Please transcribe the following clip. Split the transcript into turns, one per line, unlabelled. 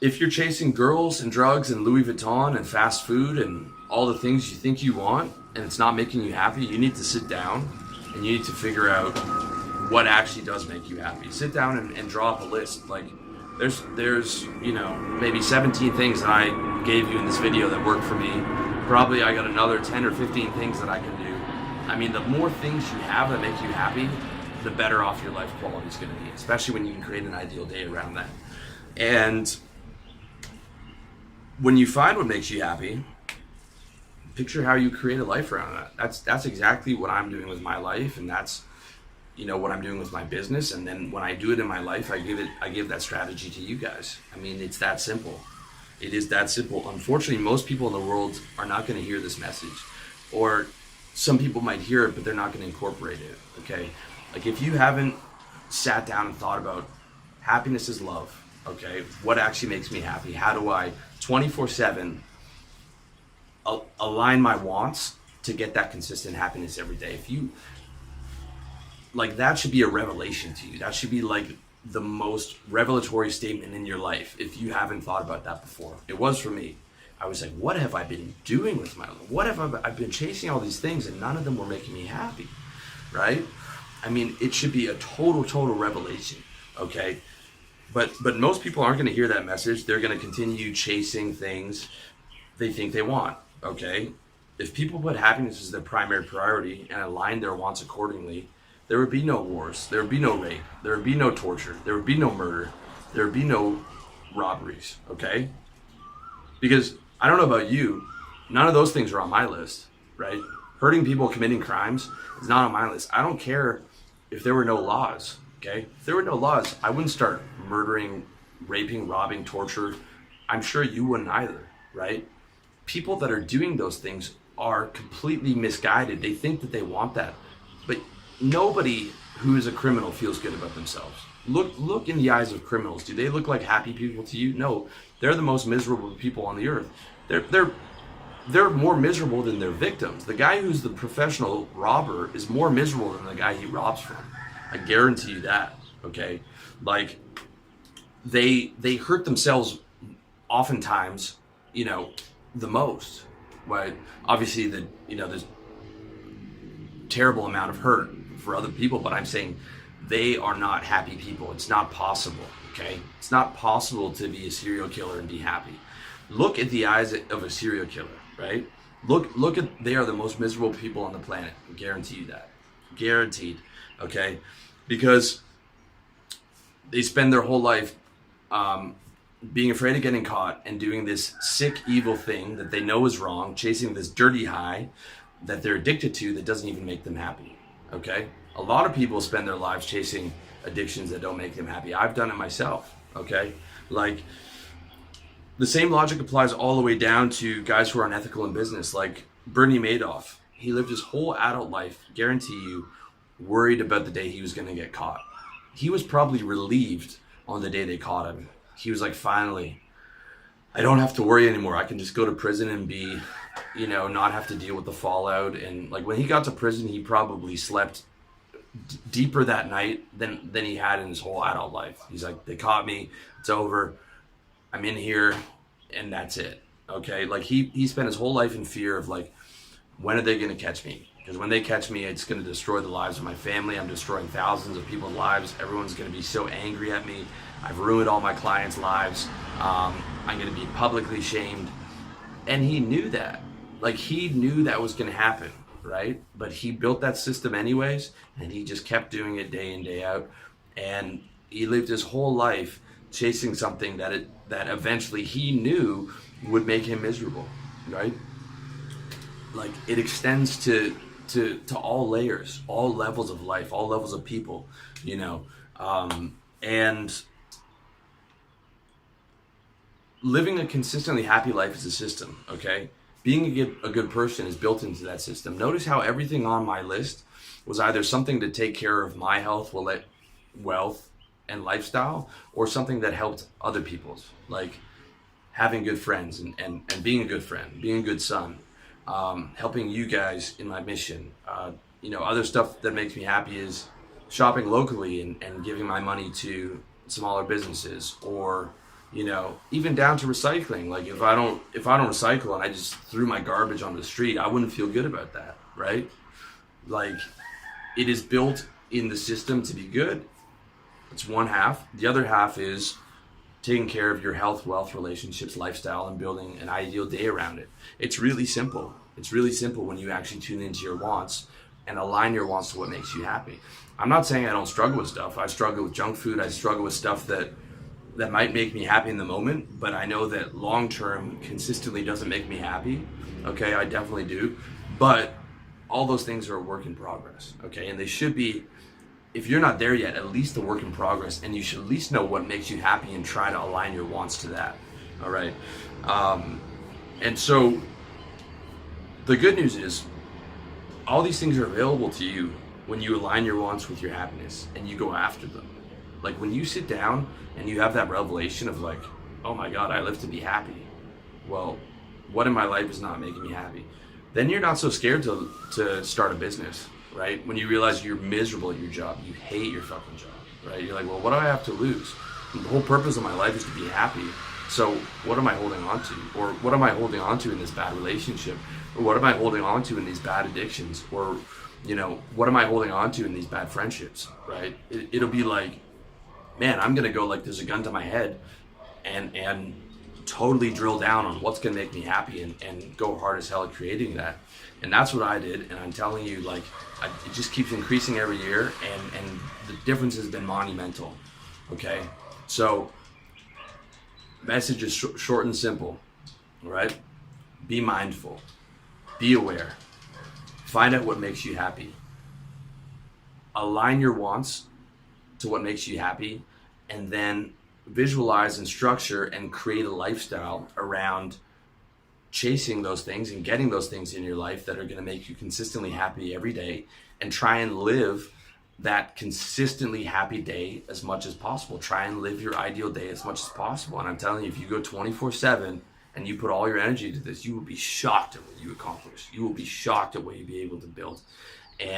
if you're chasing girls and drugs and Louis Vuitton and fast food and all the things you think you want and it's not making you happy, you need to sit down and you need to figure out what actually does make you happy. Sit down and draw up a list. Like there's maybe 17 things that I gave you in this video that worked for me. Probably I got another 10 or 15 things that I can do. I mean, the more things you have that make you happy, the better off your life quality is going to be, especially when you can create an ideal day around that. And when you find what makes you happy, picture how you create a life around that. That's exactly what I'm doing with my life, and that's what I'm doing with my business. And then when I do it in my life, I give that strategy to you guys. I mean, it's that simple. It is that simple. Unfortunately, most people in the world are not going to hear this message, or some people might hear it, but they're not going to incorporate it. Okay, like if you haven't sat down and thought about happiness is love. Okay, what actually makes me happy? How do I 24/7 align my wants to get that consistent happiness every day? If you like, that should be a revelation to you. That should be like the most revelatory statement in your life if you haven't thought about that before. It was for me. I was like, what have I been doing with my life? What have I've been chasing all these things and none of them were making me happy, right? I mean, it should be a total revelation, okay? But most people aren't going to hear that message. They're going to continue chasing things they think they want, okay? If people put happiness as their primary priority and align their wants accordingly, there would be no wars, there would be no rape, there would be no torture, there would be no murder, there would be no robberies, okay? Because I don't know about you, none of those things are on my list, right? Hurting people, committing crimes is not on my list. I don't care if there were no laws, okay? If there were no laws, I wouldn't start murdering, raping, robbing, torture. I'm sure you wouldn't either, right? People that are doing those things are completely misguided. They think that they want that, but nobody who is a criminal feels good about themselves. Look in the eyes of criminals. Do they look like happy people to you? No, they're the most miserable people on the earth. They're more miserable than their victims. The guy who's the professional robber is more miserable than the guy he robs from. I guarantee you that. Okay, like they hurt themselves oftentimes, the most. Right? Obviously, there's terrible amount of hurt for other people, but I'm saying they are not happy people. It's not possible, okay? It's not possible to be a serial killer and be happy. Look at the eyes of a serial killer, right? Look at, they are the most miserable people on the planet. I guarantee you that. Guaranteed, okay? Because they spend their whole life being afraid of getting caught and doing this sick, evil thing that they know is wrong, chasing this dirty high that they're addicted to that doesn't even make them happy, okay? A lot of people spend their lives chasing addictions that don't make them happy. I've done it myself, okay? Like, the same logic applies all the way down to guys who are unethical in business, like Bernie Madoff. He lived his whole adult life, guarantee you, worried about the day he was gonna get caught. He was probably relieved on the day they caught him. He was like, finally, I don't have to worry anymore. I can just go to prison and be, not have to deal with the fallout. And like when he got to prison, he probably slept deeper that night than he had in his whole adult life. He's like, they caught me, it's over, I'm in here, and that's it. Okay, like he spent his whole life in fear of like, when are they gonna catch me? Because when they catch me, it's gonna destroy the lives of my family. I'm destroying thousands of people's lives. Everyone's gonna be so angry at me. I've ruined all my clients' lives. I'm gonna be publicly shamed. And he knew that. Like, he knew that was gonna happen, right? But he built that system anyways, and he just kept doing it day in, day out. And he lived his whole life chasing something that eventually he knew would make him miserable, right? Like, it extends to all layers, all levels of life, all levels of people, and living a consistently happy life is a system, okay? Being a good person is built into that system. Notice how everything on my list was either something to take care of my health, wealth, and lifestyle, or something that helped other people's, like having good friends and being a good friend, being a good son, helping you guys in my mission. Other stuff that makes me happy is shopping locally and giving my money to smaller businesses, or You know, even down to recycling. Like if I don't recycle and I just threw my garbage on the street, I wouldn't feel good about that, right? Like, it is built in the system to be good. It's one half. The other half is taking care of your health, wealth, relationships, lifestyle, and building an ideal day around it. It's really simple. It's really simple when you actually tune into your wants and align your wants to what makes you happy. I'm not saying I don't struggle with stuff. I struggle with junk food. I struggle with stuff that might make me happy in the moment, but I know that long term consistently doesn't make me happy. Okay, I definitely do. But all those things are a work in progress. Okay, and they should be, if you're not there yet, at least a work in progress, and you should at least know what makes you happy and try to align your wants to that. All right. And so the good news is all these things are available to you when you align your wants with your happiness and you go after them. Like when you sit down and you have that revelation of like, oh my God, I live to be happy. Well, what in my life is not making me happy? Then you're not so scared to start a business, right? When you realize you're miserable at your job, you hate your fucking job, right? You're like, well, what do I have to lose? And the whole purpose of my life is to be happy. So what am I holding on to? Or what am I holding on to in this bad relationship? Or what am I holding on to in these bad addictions? Or, you know, what am I holding on to in these bad friendships, right? It'll be like, man, I'm gonna go like there's a gun to my head and totally drill down on what's gonna make me happy and go hard as hell at creating that. And that's what I did, and I'm telling you, like, it just keeps increasing every year, and the difference has been monumental. Okay, so message is short and simple. All right, be mindful, be aware, find out what makes you happy, align your wants to what makes you happy, and then visualize and structure and create a lifestyle around chasing those things and getting those things in your life that are going to make you consistently happy every day, and try and live that consistently happy day as much as possible. Try and live your ideal day as much as possible. And I'm telling you, if you go 24/7 and you put all your energy into this, you will be shocked at what you accomplish. You will be shocked at what you'll be able to build. And